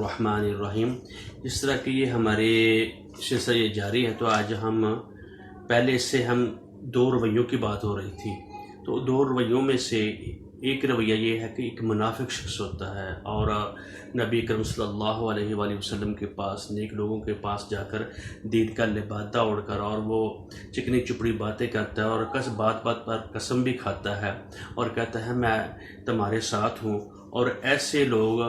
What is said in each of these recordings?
الرحمن الرحیم۔ جس طرح کہ یہ ہمارے سلسلہ یہ جاری ہے، تو آج ہم پہلے اس سے ہم دو رویوں کی بات ہو رہی تھی، تو دو رویوں میں سے ایک رویہ یہ ہے کہ ایک منافق شخص ہوتا ہے اور نبی کرم صلی اللہ علیہ وآلہ وسلم کے پاس، نیک لوگوں کے پاس جا کر دین کا لبادہ اوڑھ کر اور وہ چکنی چپڑی باتیں کرتا ہے اور بات بات پر قسم بھی کھاتا ہے اور کہتا ہے میں تمہارے ساتھ ہوں، اور ایسے لوگ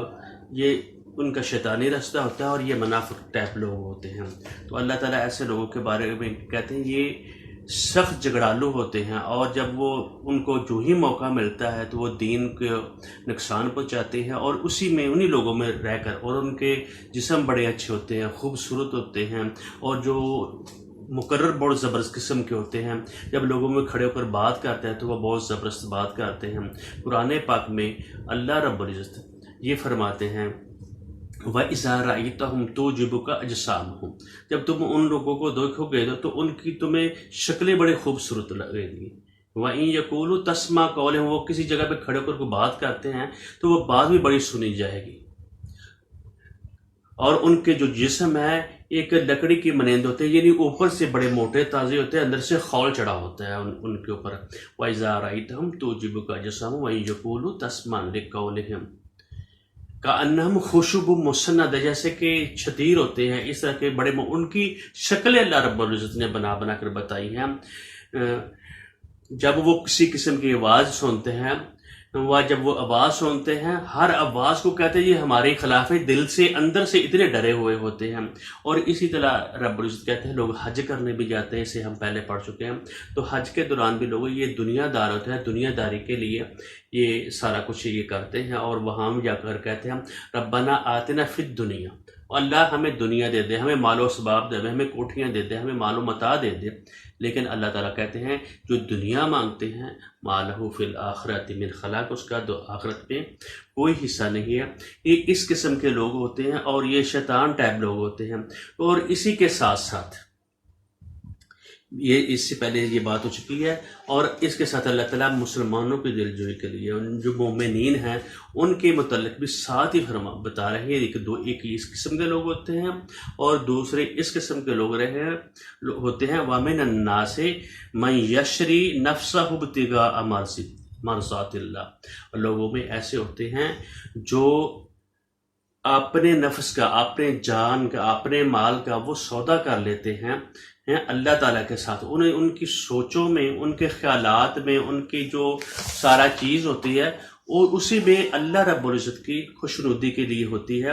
یہ ان کا شیطانی راستہ ہوتا ہے اور یہ منافق ٹائپ لوگ ہوتے ہیں۔ تو اللہ تعالیٰ ایسے لوگوں کے بارے میں کہتے ہیں یہ سخت جھگڑالو ہوتے ہیں، اور جب وہ ان کو جو ہی موقع ملتا ہے تو وہ دین کو نقصان پہنچاتے ہیں، اور اسی میں انہی لوگوں میں رہ کر، اور ان کے جسم بڑے اچھے ہوتے ہیں، خوبصورت ہوتے ہیں، اور جو مقرر بہت زبردست قسم کے ہوتے ہیں، جب لوگوں میں کھڑے ہو کر بات کرتے ہیں تو وہ بہت زبردست بات کرتے ہیں۔ قرآن پاک میں اللہ رب العزت یہ فرماتے ہیں وَإِذَا رَأَيْتَهُمْ تُعْجِبُكَ أَجْسَامُهُمْ، جب تم ان لوگوں کو دیکھو گے تو ان کی تمہیں شکلیں بڑے خوبصورت لگیں گی۔ وَإِن يَقُولُوا تَسْمَعْ قَوْلِهِمْ، وہ کسی جگہ پہ کھڑے ہو کر کوئی بات کرتے ہیں تو وہ بات بھی بڑی سنی جائے گی، اور ان کے جو جسم ہے ایک لکڑی کی مانند ہوتے ہیں، یعنی اوپر سے بڑے موٹے تازے ہوتے ہیں، اندر سے خول چڑھا ہوتا ہے ان کے اوپر۔ وَإِذَا رَأَيْتَهُمْ تُعْجِبُكَ أَجْسَامُهُمْ وَإِن يَقُولُوا تَسْمَعْ لِقَوْلِهِمْ کأنہم خشب مسند، جیسے کہ چھتیر ہوتے ہیں، اس طرح کے بڑے ان کی شکلیں اللہ رب العزت نے بنا بنا کر بتائی ہیں۔ جب وہ کسی قسم کی آواز سنتے ہیں، جب وہ آواز سنتے ہیں، ہر آواز کو کہتے ہیں یہ ہمارے خلاف ہے، دل سے اندر سے اتنے ڈرے ہوئے ہوتے ہیں۔ اور اسی طرح رب العزت کہتے ہیں لوگ حج کرنے بھی جاتے ہیں، اسے ہم پہلے پڑھ چکے ہیں، تو حج کے دوران بھی لوگ یہ دنیا دار ہوتے ہیں، دنیا داری کے لیے یہ سارا کچھ یہ کرتے ہیں، اور وہاں جا کر کہتے ہیں ربنا آتنا فی الدنیا، اللہ ہمیں دنیا دے دے، ہمیں مال و اسباب دے دے، ہمیں کوٹھیاں دے دے، ہمیں مال و متاع دے دے۔ لیکن اللہ تعالیٰ کہتے ہیں جو دنیا مانگتے ہیں مالہ فی الآخرۃ من خلاق، اس کا آخرت میں کوئی حصہ نہیں ہے۔ یہ اس قسم کے لوگ ہوتے ہیں اور یہ شیطان ٹائپ لوگ ہوتے ہیں۔ اور اسی کے ساتھ ساتھ یہ اس سے پہلے یہ بات ہو چکی ہے، اور اس کے ساتھ اللہ تعالیٰ مسلمانوں کی دل جوئی کے لیے جو مومنین ہیں ان کے متعلق بھی ساتھ ہی بتا رہے ہیں۔ ایک اس قسم کے لوگ ہوتے ہیں اور دوسرے اس قسم کے لوگ ہوتے ہیں وَمِنَ النَّاسِ مَن يَشْرِي نَفْسَهُ ابْتِغَاءَ مَرْضَاتِ اللَّهِ، اور لوگوں میں ایسے ہوتے ہیں جو اپنے نفس کا، اپنے جان کا، اپنے مال کا وہ سودا کر لیتے ہیں اللہ تعالیٰ کے ساتھ۔ انہیں ان کی سوچوں میں، ان کے خیالات میں، ان کی جو سارا چیز ہوتی ہے اور اسی میں اللہ رب العزت کی خوشنودی کے لیے ہوتی ہے۔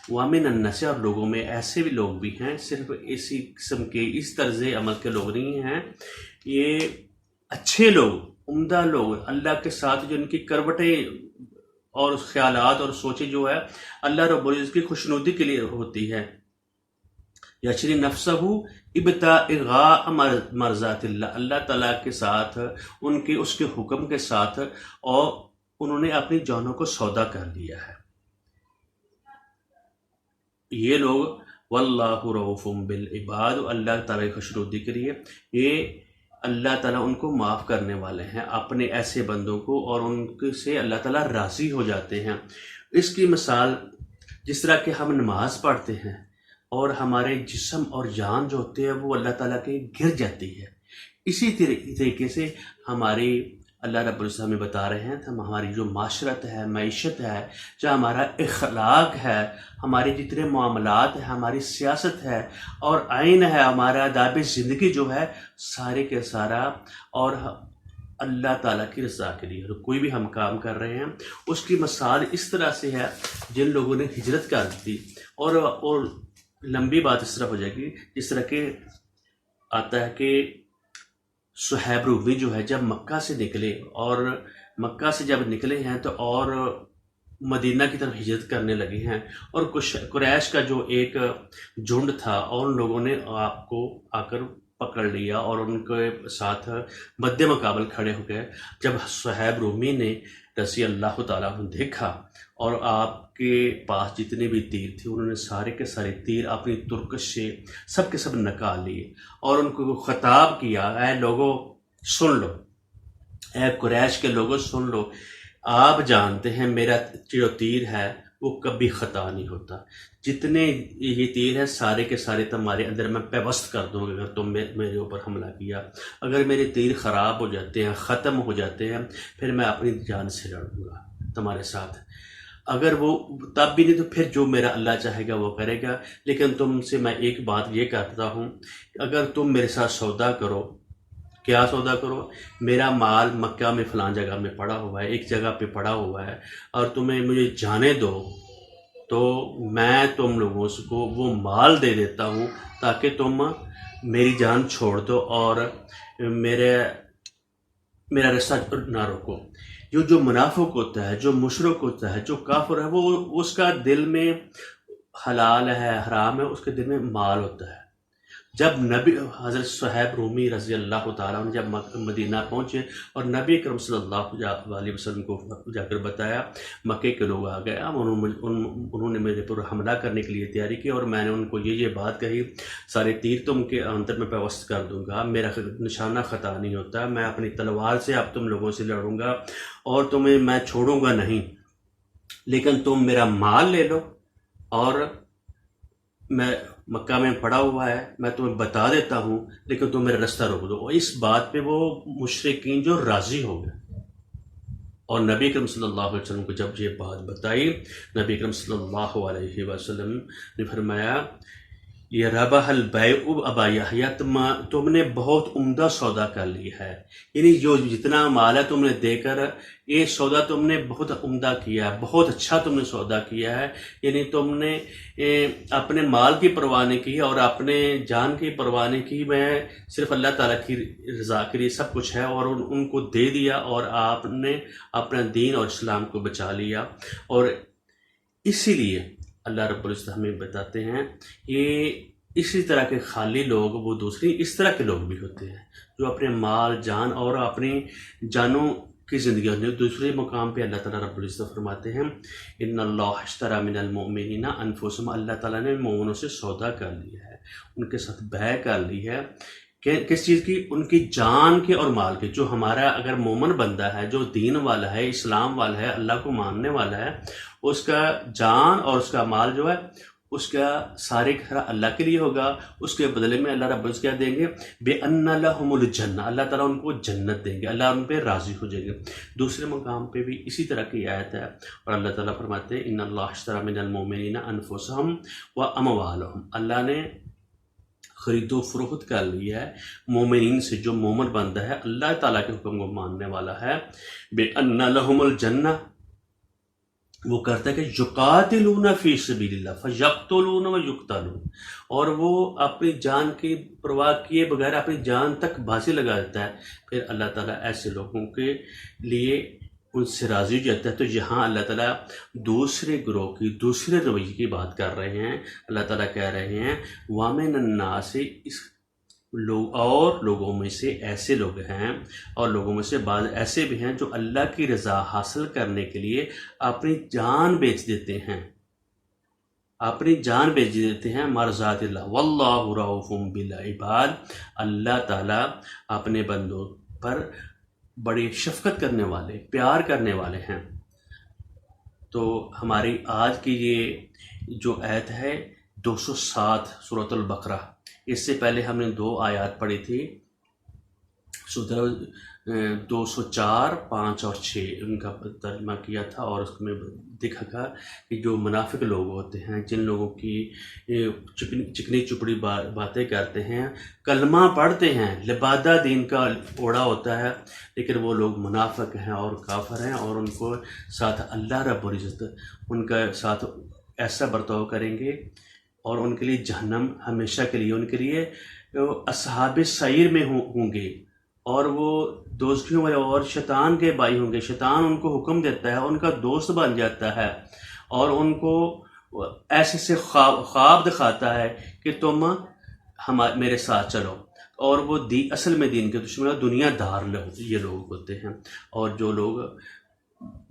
وَمِنَ النَّاسِ، اور لوگوں میں ایسے بھی لوگ بھی ہیں، صرف اسی قسم کے اس طرز عمل کے لوگ نہیں ہیں، یہ اچھے لوگ، عمدہ لوگ، اللہ کے ساتھ جو ان کی کروٹیں اور خیالات اور سوچیں جو ہے اللہ رب العزت کی خوشنودی کے لیے ہوتی ہے۔ یشری نفسہ ابتغاء مرضات اللہ، اللہ تعالیٰ کے ساتھ، ان کے اس کے حکم کے ساتھ، اور انہوں نے اپنی جانوں کو سودا کر لیا ہے۔ یہ لوگ واللہ رؤوف بالعباد، اللہ تعالیٰ کی خوشنودی کے لیے یہ اللہ تعالیٰ ان کو معاف کرنے والے ہیں، اپنے ایسے بندوں کو، اور ان سے اللہ تعالیٰ راضی ہو جاتے ہیں۔ اس کی مثال جس طرح کہ ہم نماز پڑھتے ہیں اور ہمارے جسم اور جان جو ہوتے ہیں وہ اللہ تعالیٰ کے گر جاتی ہے، اسی طریقے سے ہماری اللہ رب العزت ہمیں بتا رہے ہیں ہماری جو معاشرت ہے، معیشت ہے، جو ہمارا اخلاق ہے، ہمارے جتنے معاملات ہیں، ہماری سیاست ہے اور آئین ہے، ہمارا آداب زندگی جو ہے، سارے کے سارا اور اللہ تعالیٰ کی رضا کے لیے۔ کوئی بھی ہم کام کر رہے ہیں اس کی مثال اس طرح سے ہے جن لوگوں نے ہجرت کر دی، اور لمبی بات اس طرح ہو جائے گی جس طرح کہ آتا ہے کہ صہیب رومی جو ہے جب مکہ سے نکلے، اور مکہ سے جب نکلے ہیں تو اور مدینہ کی طرف ہجرت کرنے لگے ہیں، اور قریش کا جو ایک جھنڈ تھا اور ان لوگوں نے آپ کو آ کر پکڑ لیا اور ان کے ساتھ مد مقابل کھڑے ہو گئے۔ جب صہیب رومی نے رضی اللہ تعالیٰ عنہ دیکھا اور آپ کے پاس جتنے بھی تیر تھے انہوں نے سارے کے سارے تیر اپنی ترکش سے سب کے سب نکال لیے، اور ان کو خطاب کیا اے لوگوں سن لو، اے قریش کے لوگوں سن لو، آپ جانتے ہیں میرا جو تیر ہے وہ کبھی خطا نہیں ہوتا۔ جتنے یہ تیر ہیں سارے کے سارے تمہارے اندر میں پیوست کر دوں گا اگر تم میرے اوپر حملہ کیا۔ اگر میرے تیر خراب ہو جاتے ہیں، ختم ہو جاتے ہیں، پھر میں اپنی جان سے لڑوں گا تمہارے ساتھ۔ اگر وہ تب بھی نہیں تو پھر جو میرا اللہ چاہے گا وہ کرے گا۔ لیکن تم سے میں ایک بات یہ کہتا ہوں، اگر تم میرے ساتھ سودا کرو، کیا سودا کرو؟ میرا مال مکہ میں فلاں جگہ میں پڑا ہوا ہے، ایک جگہ پہ پڑا ہوا ہے، اور تمہیں مجھے جانے دو تو میں تم لوگوں کو وہ مال دے دیتا ہوں تاکہ تم میری جان چھوڑ دو اور میرا رستہ نہ روکو۔ جو منافق ہوتا ہے، جو مشرک ہوتا ہے، جو کافر ہے، وہ اس کا دل میں حلال ہے حرام ہے، اس کے دل میں مال ہوتا ہے۔ جب نبی حضرت صہیب رومی رضی اللہ تعالیٰ عنہ جب مدینہ پہنچے اور نبی اکرم صلی اللہ علیہ وسلم کو جا کر بتایا مکے کے لوگ آ گئے، انہوں نے میرے پر حملہ کرنے کے لیے تیاری کی، اور میں نے ان کو یہ بات کہی، سارے تیر تم کے اندر میں پیوست کر دوں گا، میرا نشانہ خطا نہیں ہوتا، میں اپنی تلوار سے اب تم لوگوں سے لڑوں گا اور تمہیں میں چھوڑوں گا نہیں، لیکن تم میرا مال لے لو، اور میں مکہ میں پڑا ہوا ہے، میں تمہیں بتا دیتا ہوں، لیکن تم میرا رستہ روک دو۔ اور اس بات پہ وہ مشرکین جو راضی ہو گئے، اور نبی اکرم صلی اللہ علیہ وسلم کو جب یہ بات بتائی، نبی اکرم صلی اللہ علیہ وسلم نے فرمایا، یہ ربح البیع ابا یحییٰ، تم نے بہت عمدہ سودا کر لیا ہے، یعنی جو جتنا مال ہے تم نے دے کر یہ سودا تم نے بہت عمدہ کیا ہے، بہت اچھا تم نے سودا کیا ہے، یعنی تم نے اپنے مال کی پرواہ نہیں کی اور اپنے جان کی پرواہ نہیں کی، میں صرف اللہ تعالیٰ کی رضا کے لیے سب کچھ ہے، اور ان کو دے دیا، اور آپ نے اپنا دین اور اسلام کو بچا لیا۔ اور اسی لیے اللہ رب العزت ہمیں بتاتے ہیں یہ اسی طرح کے خالی لوگ وہ دوسری اس طرح کے لوگ بھی ہوتے ہیں جو اپنے مال جان اور اپنی جانوں کی زندگی ہوتی ہے۔ دوسرے مقام پہ اللہ تعالیٰ رب العزت فرماتے ہیں ان اللہ اشتری من المؤمنین انفسهم، اللہ تعالیٰ نے مومنوں سے سودا کر لیا ہے، ان کے ساتھ بیع کر لی ہے، کس چیز کی؟ ان کی جان کے اور مال کے۔ جو ہمارا اگر مومن بندہ ہے، جو دین والا ہے، اسلام والا ہے، اللہ کو ماننے والا ہے، اس کا جان اور اس کا مال جو ہے اس کا سارے گھر اللہ کے لیے ہوگا، اس کے بدلے میں اللہ رب العزت کیا دیں گے؟ بِأَنَّ لَهُمُ الْجَنَّةَ، اللہ تعالیٰ ان کو جنت دیں گے، اللہ ان پہ راضی ہو جائے گا۔ دوسرے مقام پہ بھی اسی طرح کی آیت ہے، اور اللہ تعالیٰ فرماتے ہیں ان اللہ اشتری من المؤمنین انفسهم واموالهم، اللہ نے خرید و فروخت کر لیا ہے مومنین سے، جو مومن بندہ ہے اللہ تعالیٰ کے حکم کو ماننے والا ہے، بِأَنَّ لَهُمُ الْجَنَّةَ، وہ کرتا ہے کہ یقاتلون فی سبیل اللہ فیقتلون ویقتلون، اور وہ اپنی جان کی پرواہ کیے بغیر اپنی جان تک بازی لگا دیتا ہے، پھر اللہ تعالیٰ ایسے لوگوں کے لیے ان سے راضی ہو جاتا ہے۔ تو یہاں اللہ تعالیٰ دوسرے گروہ کی، دوسرے رویے کی بات کر رہے ہیں۔ اللہ تعالیٰ کہہ رہے ہیں وَمِنَ النَّاسِ، اس لوگ اور لوگوں میں سے ایسے لوگ ہیں، اور لوگوں میں سے بعض ایسے بھی ہیں جو اللہ کی رضا حاصل کرنے کے لیے اپنی جان بیچ دیتے ہیں، اپنی جان بیچ دیتے ہیں مرضات اللہ، واللہ رؤوف بالعباد، اللہ تعالیٰ اپنے بندوں پر بڑی شفقت کرنے والے، پیار کرنے والے ہیں۔ تو ہماری آج کی یہ جو آیت ہے 207 سورۃ البقرہ، اس سے پہلے ہم نے 2 آیات پڑھی تھی، 204، 5 اور 6 ان کا ترجمہ کیا تھا، اور اس میں دیکھا تھا کہ جو منافق لوگ ہوتے ہیں، جن لوگوں کی چکنی چپڑی باتیں کرتے ہیں، کلمہ پڑھتے ہیں، لبادہ دین کا اوڑا ہوتا ہے، لیکن وہ لوگ منافق ہیں اور کافر ہیں، اور ان کو ساتھ اللہ رب العزت ان کا ساتھ ایسا برتاؤ کریں گے، اور ان کے لیے جہنم ہمیشہ کے لیے، ان کے لیے اصحاب سعیر میں ہوں گے، اور وہ دوستیوں والے اور شیطان کے بھائی ہوں گے۔ شیطان ان کو حکم دیتا ہے، ان کا دوست بن جاتا ہے، اور ان کو ایسے سے خواب دکھاتا ہے کہ تم میرے ساتھ چلو، اور وہ اصل میں دین کے دشمن دنیا دار یہ لوگ ہوتے ہیں۔ اور جو لوگ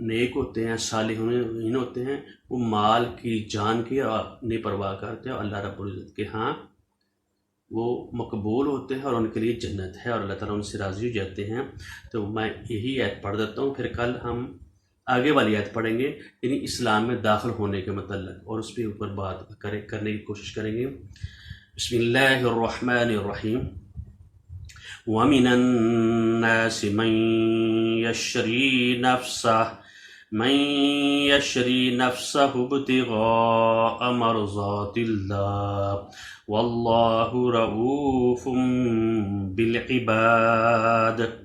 نیک ہوتے ہیں، صالحین ہوتے ہیں، وہ مال کی، جان کی اپنی پرواہ کرتے ہیں، اور اللہ رب العزت کے ہاں وہ مقبول ہوتے ہیں، اور ان کے لیے جنت ہے، اور اللہ تعالیٰ ان سے راضی ہو جاتے ہیں۔ تو میں یہی ایت پڑھ دیتا ہوں، پھر کل ہم آگے والی آیت پڑھیں گے، یعنی اسلام میں داخل ہونے کے متعلق، اور اس پہ اوپر بات کرنے کی کوشش کریں گے۔ بسم اللہ الرحمن الرحیم۔ وَمِنَ النَّاسِ مَن يَشْرِي نَفْسَهُ ابْتِغَاءَ مَرْضَاتِ اللَّهِ وَاللَّهُ رَءُوفٌ بِالْعِبَادِ۔